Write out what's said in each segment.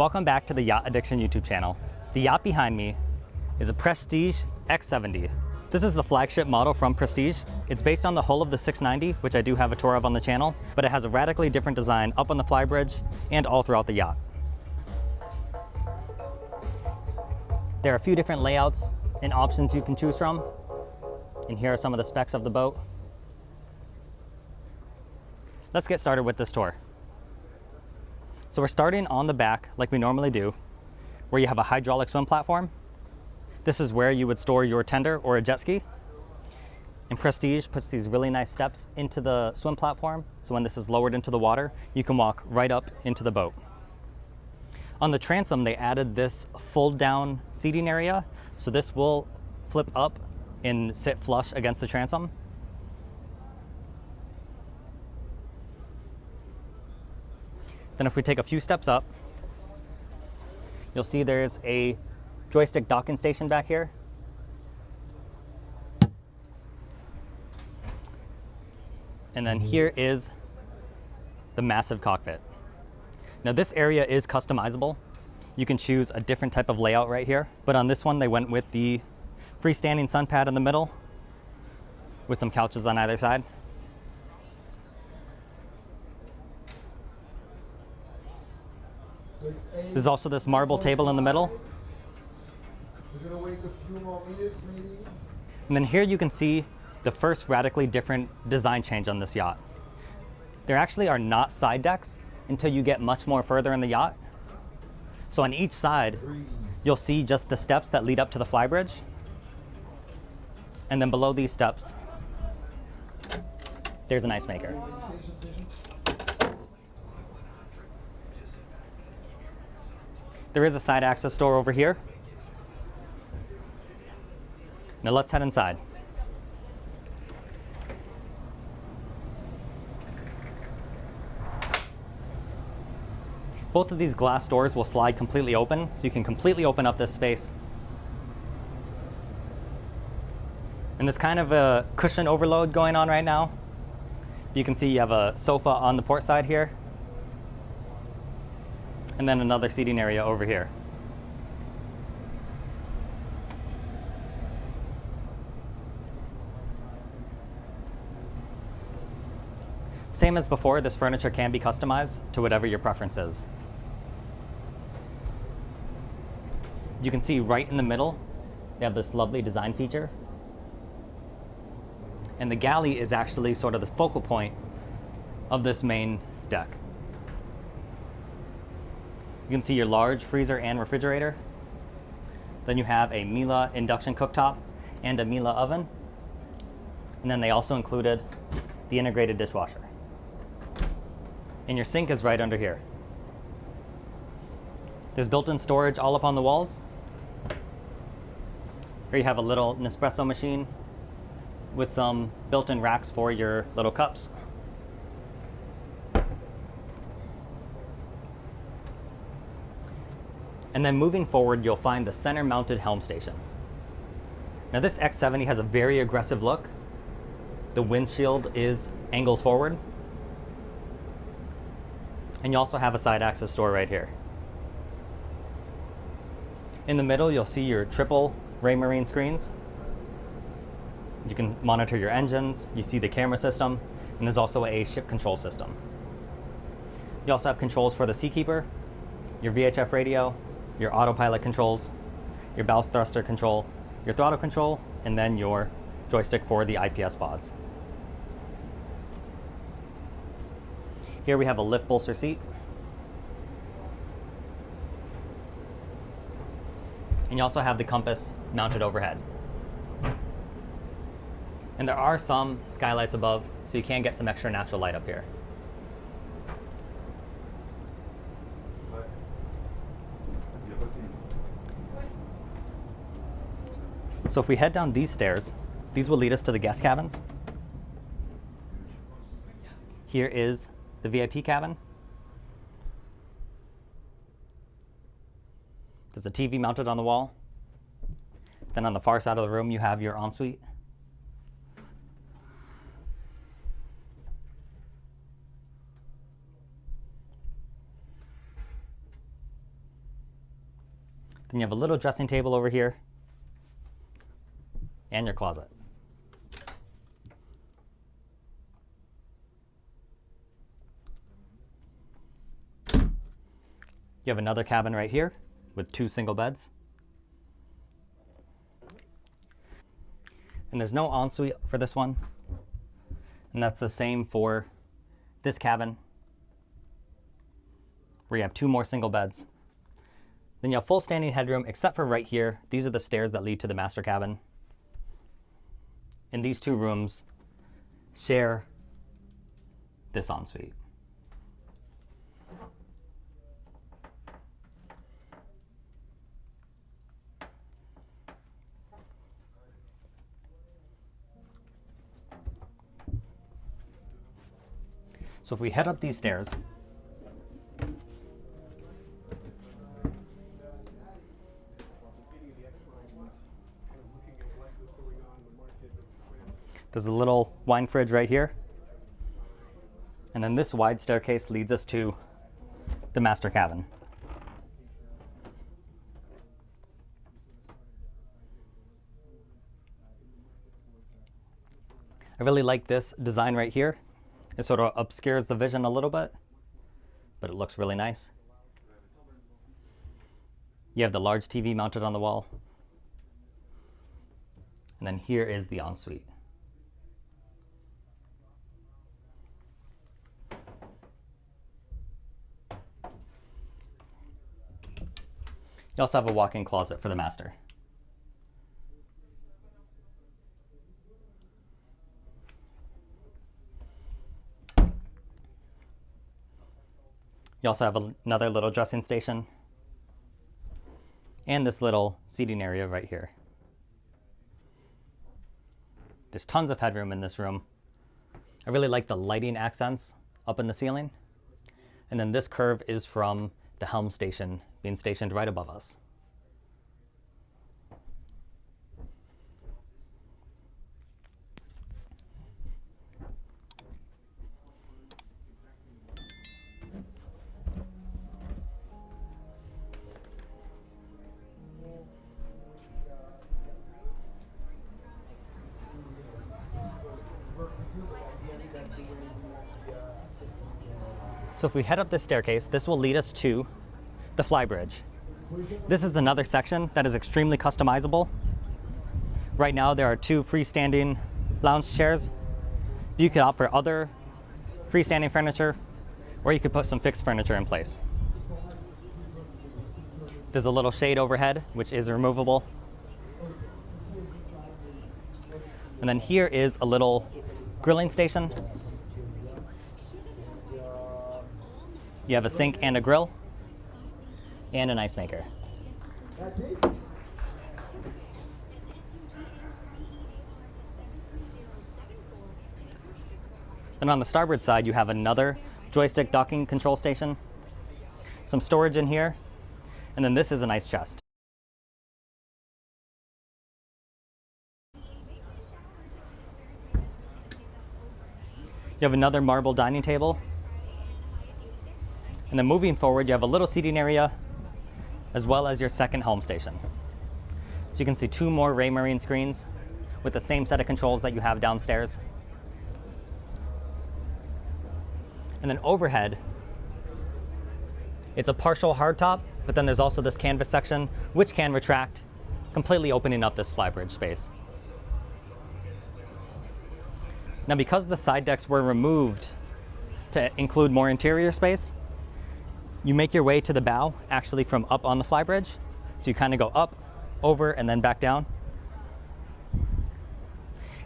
Welcome back to the Yacht Addiction YouTube channel. The yacht behind me is a Prestige X70. This is the flagship model from Prestige. It's based on the hull of the 690, which I do have a tour of on the channel, but it has a radically different design up on the Flybridge and all throughout the yacht. There are a few different layouts and options you can choose from, and here are some of the specs of the boat. Let's get started with this tour. So we're starting on the back like we normally do, where you have a hydraulic swim platform. This is where you would store your tender or a jet ski. And Prestige puts these really nice steps into the swim platform, so when this is lowered into the water, you can walk right up into the boat. On the transom, they added this fold down seating area, so this will flip up and sit flush against the transom. Then if we take a few steps up, you'll see there's a joystick docking station back here. And then here is the massive cockpit. Now this area is customizable. You can choose a different type of layout right here, but on this one they went with the freestanding sun pad in the middle with some couches on either side. There's also this marble table in the middle. We're gonna wait a few more minutes maybe. And then here you can see the first radically different design change on this yacht. There actually are not side decks until you get much more further in the yacht. So on each side, you'll see just the steps that lead up to the flybridge. And then below these steps, there's an ice maker. There is a side access door over here. Now let's head inside. Both of these glass doors will slide completely open, so you can completely open up this space. And there's kind of a cushion overload going on right now. You can see you have a sofa on the port side here, and then another seating area over here. Same as before, this furniture can be customized to whatever your preference is. You can see right in the middle, they have this lovely design feature. And the galley is actually sort of the focal point of this main deck. You can see your large freezer and refrigerator. Then you have a Miele induction cooktop and a Miele oven. And then they also included the integrated dishwasher. And your sink is right under here. There's built-in storage all up on the walls. Here you have a little Nespresso machine with some built-in racks for your little cups. And then moving forward, you'll find the center-mounted helm station. Now this X70 has a very aggressive look. The windshield is angled forward. And you also have a side access door right here. In the middle, you'll see your triple Raymarine screens. You can monitor your engines, you see the camera system, and there's also a ship control system. You also have controls for the Seakeeper, your VHF radio, your autopilot controls, your bow thruster control, your throttle control, and then your joystick for the IPS pods. Here we have a lift bolster seat. And you also have the compass mounted overhead. And there are some skylights above, so you can get some extra natural light up here. So if we head down these stairs, these will lead us to the guest cabins. Here is the VIP cabin. There's a TV mounted on the wall. Then on the far side of the room, you have your ensuite. Then you have a little dressing table over here and your closet. You have another cabin right here with 2 single beds. And there's no ensuite for this one. And that's the same for this cabin, where you have 2 more single beds. Then you have full standing headroom, except for right here. These are the stairs that lead to the master cabin. And these 2 rooms share this ensuite. So if we head up these stairs, there's a little wine fridge right here. And then this wide staircase leads us to the master cabin. I really like this design right here. It sort of obscures the vision a little bit, but it looks really nice. You have the large TV mounted on the wall. And then here is the ensuite. You also have a walk-in closet for the master. You also have another little dressing station and this little seating area right here. There's tons of headroom in this room. I really like the lighting accents up in the ceiling. And then this curve is from the Helm station being stationed right above us. So if we head up this staircase, this will lead us to the Flybridge. This is another section that is extremely customizable. Right now there are 2 freestanding lounge chairs. You could opt for other freestanding furniture, or you could put some fixed furniture in place. There's a little shade overhead, which is removable. And then here is a little grilling station. You have a sink and a grill, and an ice maker. Then on the starboard side, you have another joystick docking control station, some storage in here, and then this is an ice chest. You have another marble dining table. And then moving forward, you have a little seating area as well as your second Helm station. So you can see 2 more Raymarine screens with the same set of controls that you have downstairs. And then overhead, it's a partial hardtop, but then there's also this canvas section, which can retract, completely opening up this Flybridge space. Now, because the side decks were removed to include more interior space, you make your way to the bow actually from up on the Flybridge. So you kind of go up, over, and then back down.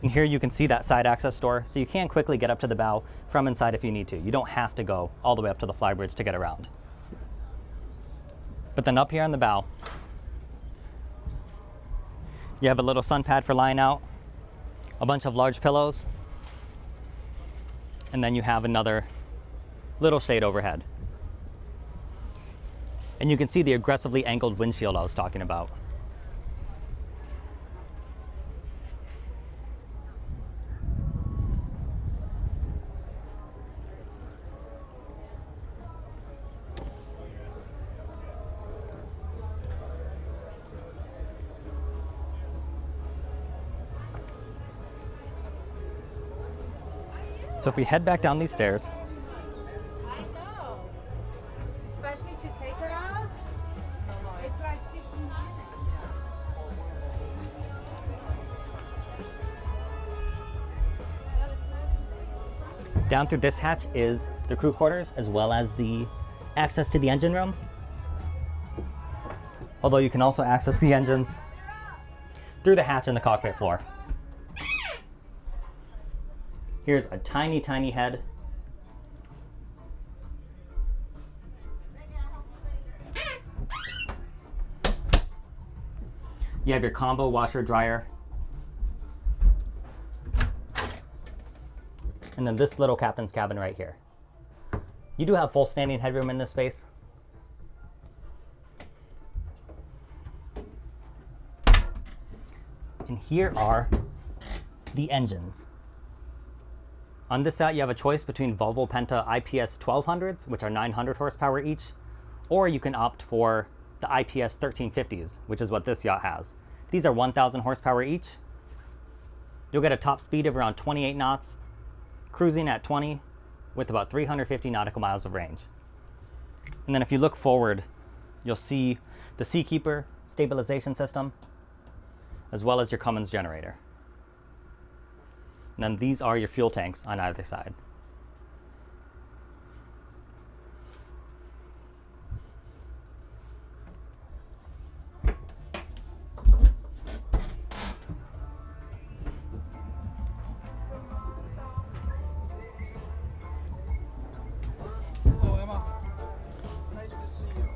And here you can see that side access door, so you can quickly get up to the bow from inside if you need to. You don't have to go all the way up to the Flybridge to get around. But then up here on the bow, you have a little sun pad for lying out, a bunch of large pillows, and then you have another little shade overhead. And you can see the aggressively angled windshield I was talking about. So if we head back down these stairs, I know. Especially to take her out. It's like 15 minutes. down through this hatch is the crew quarters as well as the access to the engine room. Although you can also access the engines through the hatch in the cockpit floor. Here's a tiny, tiny head. You have your combo washer dryer. And then this little captain's cabin right here. You do have full standing headroom in this space. And here are the engines. On this yacht, you have a choice between Volvo Penta IPS 1200s, which are 900 horsepower each, or you can opt for the IPS 1350s, which is what this yacht has. These are 1,000 horsepower each. You'll get a top speed of around 28 knots, cruising at 20 with about 350 nautical miles of range. And then if you look forward, you'll see the Seakeeper stabilization system, as well as your Cummins generator. And then these are your fuel tanks on either side. Hello, Emma. Nice to see you.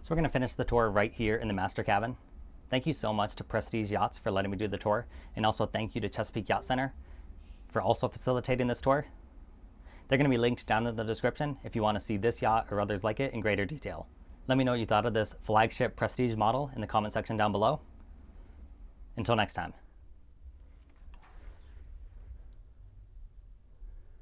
So we're going to finish the tour right here in the master cabin. Thank you so much to Prestige Yachts for letting me do the tour, and also thank you to Chesapeake Yacht Center for also facilitating this tour. They're going to be linked down in the description if you want to see this yacht or others like it in greater detail. Let me know what you thought of this flagship Prestige model in the comment section down below. Until next time.